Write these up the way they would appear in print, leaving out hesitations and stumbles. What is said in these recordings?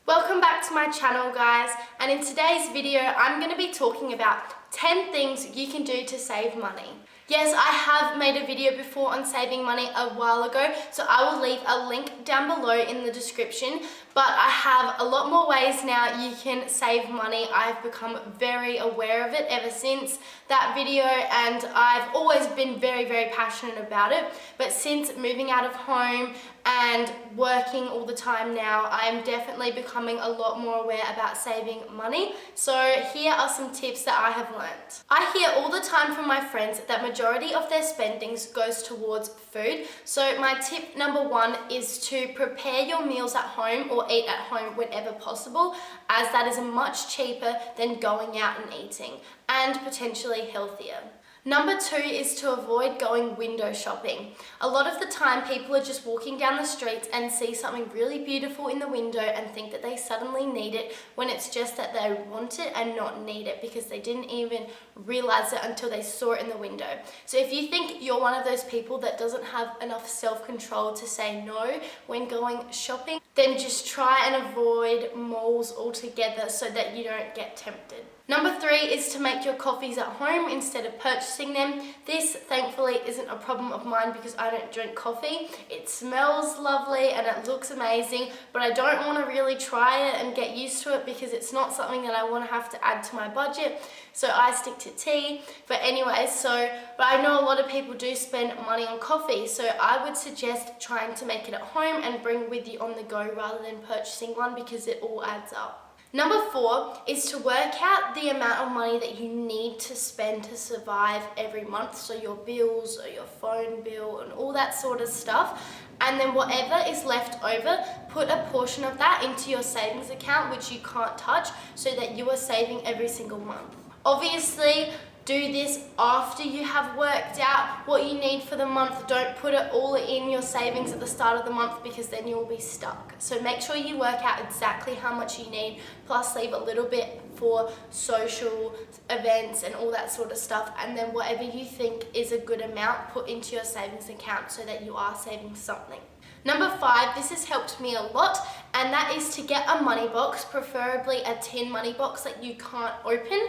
Welcome back to my channel, guys, and in today's video I'm going to be talking about 10 things you can do to save money. Yes, I have made a video before on saving money a while ago, so I will leave a link down below in the description, but I have a lot more ways now you can save money. I've become very aware of it ever since that video, and I've always been very passionate about it, but since moving out of home and working all the time now, I'm definitely becoming a lot more aware about saving money. So here are some tips that I have learned. I hear all the time from my friends that majority of their spendings goes towards food. So my tip number one is to prepare your meals at home or eat at home whenever possible, as that is much cheaper than going out and eating, and potentially healthier. Number two is to avoid going window shopping. A lot of the time people are just walking down the streets and see something really beautiful in the window and think that they suddenly need it, when it's just that they want it and not need it because they didn't even realize it until they saw it in the window. So if you think you're one of those people that doesn't have enough self-control to say no when going shopping, then just try and avoid malls altogether so that you don't get tempted. Number three is to make your coffees at home instead of purchasing them. This thankfully isn't a problem of mine because I don't drink coffee. It smells lovely and it looks amazing, but I don't want to really try it and get used to it because it's not something that I want to have to add to my budget. So I stick to tea. But anyways, but I know a lot of people do spend money on coffee, so I would suggest trying to make it at home and bring with you on the go rather than purchasing one, because it all adds up. Number four is to work out the amount of money that you need to spend to survive every month. So your bills or your phone bill and all that sort of stuff. And then whatever is left over, put a portion of that into your savings account, which you can't touch, so that you are saving every single month. Obviously, do this after you have worked out what you need for the month. Don't put it all in your savings at the start of the month, because then you'll be stuck. So make sure you work out exactly how much you need, plus leave a little bit for social events and all that sort of stuff, and then whatever you think is a good amount, put into your savings account so that you are saving something. Number five, this has helped me a lot, and that is to get a money box, preferably a tin money box that you can't open,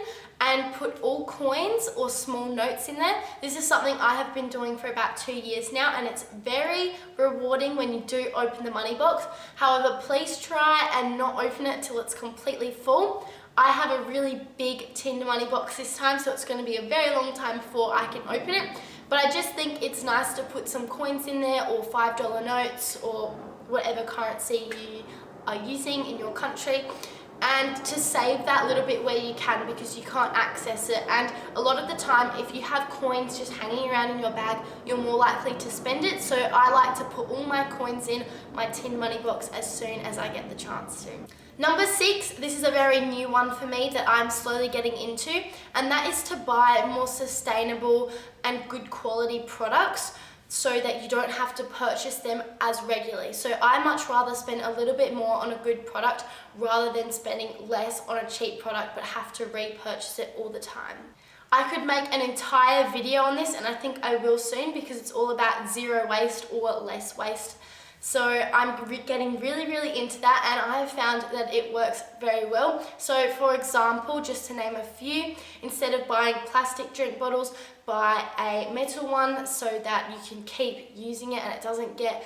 and put all coins or small notes in there. This is something I have been doing for about 2 years now, and it's very rewarding when you do open the money box. However, please try and not open it till it's completely full. I have a really big tin money box this time, so it's going to be a very long time before I can open it. But I just think it's nice to put some coins in there, or $5 notes, or whatever currency you are using in your country, and to save that little bit where you can, because you can't access it. And a lot of the time, if you have coins just hanging around in your bag, you're more likely to spend it. So I like to put all my coins in my tin money box as soon as I get the chance to. Number six, this is a very new one for me that I'm slowly getting into, and that is to buy more sustainable and good quality products, so that you don't have to purchase them as regularly. So I much rather spend a little bit more on a good product rather than spending less on a cheap product but have to repurchase it all the time. I could make an entire video on this, and I think I will soon, because it's all about zero waste or less waste. So I'm getting really into that, and I have found that it works very well. So for example, just to name a few, instead of buying plastic drink bottles, buy a metal one so that you can keep using it and it doesn't get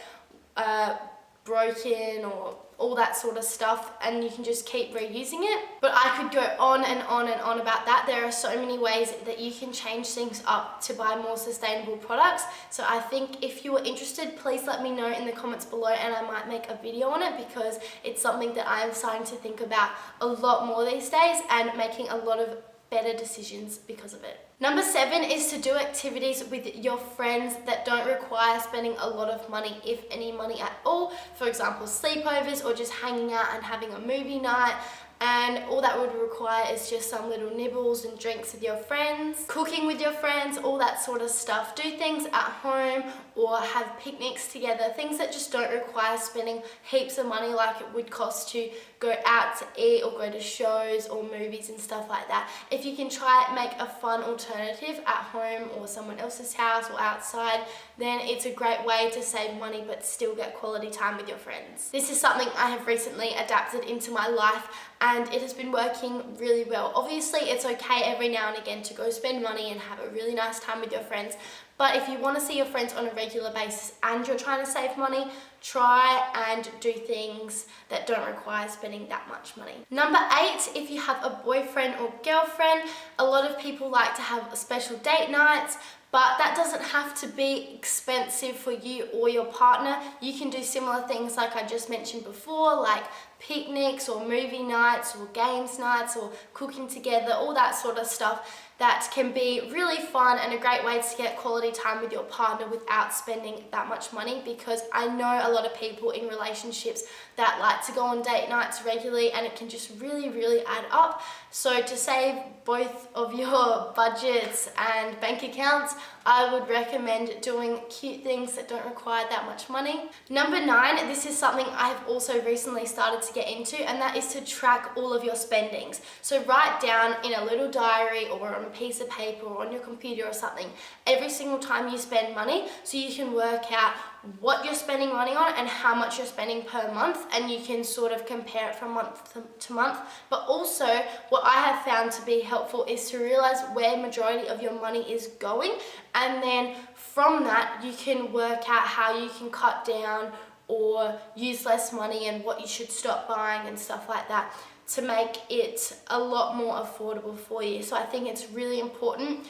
broken or all that sort of stuff, and you can just keep reusing it. But I could go on and on and on about that. There are so many ways that you can change things up to buy more sustainable products. So I think if you are interested, please let me know in the comments below, and I might make a video on it, because it's something that I am starting to think about a lot more these days, and making a lot of better decisions because of it. Number seven is to do activities with your friends that don't require spending a lot of money, if any money at all. For example, sleepovers, or just hanging out and having a movie night. and all that would require is just some little nibbles and drinks with your friends, cooking with your friends, all that sort of stuff. Do things at home or have picnics together, things that just don't require spending heaps of money like it would cost to go out to eat or go to shows or movies and stuff like that. If you can try make a fun alternative at home or someone else's house or outside, then it's a great way to save money but still get quality time with your friends. This is something I have recently adapted into my life and it has been working really well. Obviously, it's okay every now and again to go spend money and have a really nice time with your friends, but if you want to see your friends on a regular basis and you're trying to save money, try and do things that don't require spending that much money. Number 8, if you have a boyfriend or girlfriend, a lot of people like to have special date nights, but that doesn't have to be expensive for you or your partner. You can do similar things like I just mentioned before, like picnics or movie nights or games nights or cooking together, all that sort of stuff that can be really fun and a great way to get quality time with your partner without spending that much money, because I know a lot of people in relationships that like to go on date nights regularly and it can just really add up. So to save both of your budgets and bank accounts, I would recommend doing cute things that don't require that much money. Number 9, this is something I have also recently started to get into, and that is to track all of your spendings. So write down in a little diary or on a piece of paper or on your computer or something every single time you spend money, so you can work out what you're spending money on and how much you're spending per month, and you can sort of compare it from month to month. But also what I have found to be helpful is to realize where majority of your money is going, and then from that you can work out how you can cut down or use less money and what you should stop buying and stuff like that to make it a lot more affordable for you. So I think it's really important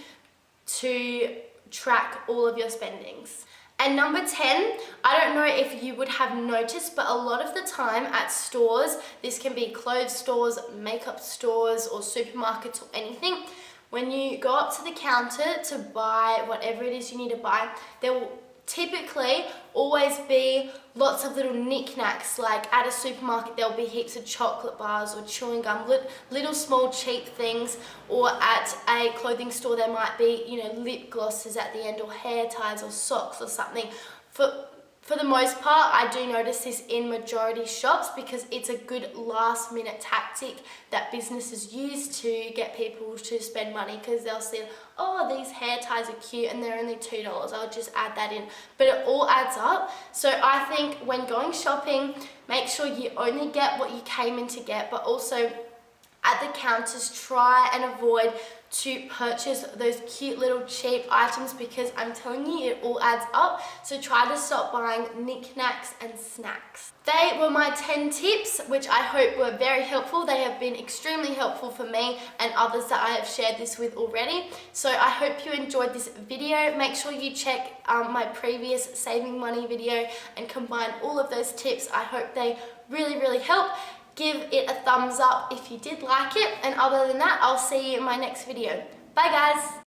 to track all of your spendings. And number 10, I don't know if you would have noticed, but a lot of the time at stores, this can be clothes stores, makeup stores, or supermarkets or anything, when you go up to the counter to buy whatever it is you need to buy, there will typically always be lots of little knickknacks. Like at a supermarket there'll be heaps of chocolate bars or chewing gum, little small cheap things, or at a clothing store there might be, you know, lip glosses at the end or hair ties or socks or something. For the most part, I do notice this in majority shops because it's a good last minute tactic that businesses use to get people to spend money, because they'll say, oh, these hair ties are cute and they're only $2, I'll just add that in. But it all adds up. So I think when going shopping, make sure you only get what you came in to get, but also at the counters, try and avoid to purchase those cute little cheap items, because I'm telling you, it all adds up. So try to stop buying knickknacks and snacks. They were my 10 tips, which I hope were very helpful. They have been extremely helpful for me and others that I have shared this with already. So I hope you enjoyed this video. Make sure you check my previous saving money video and combine all of those tips. I hope they really help. Give it a thumbs up if you did like it, and other than that, I'll see you in my next video. Bye guys!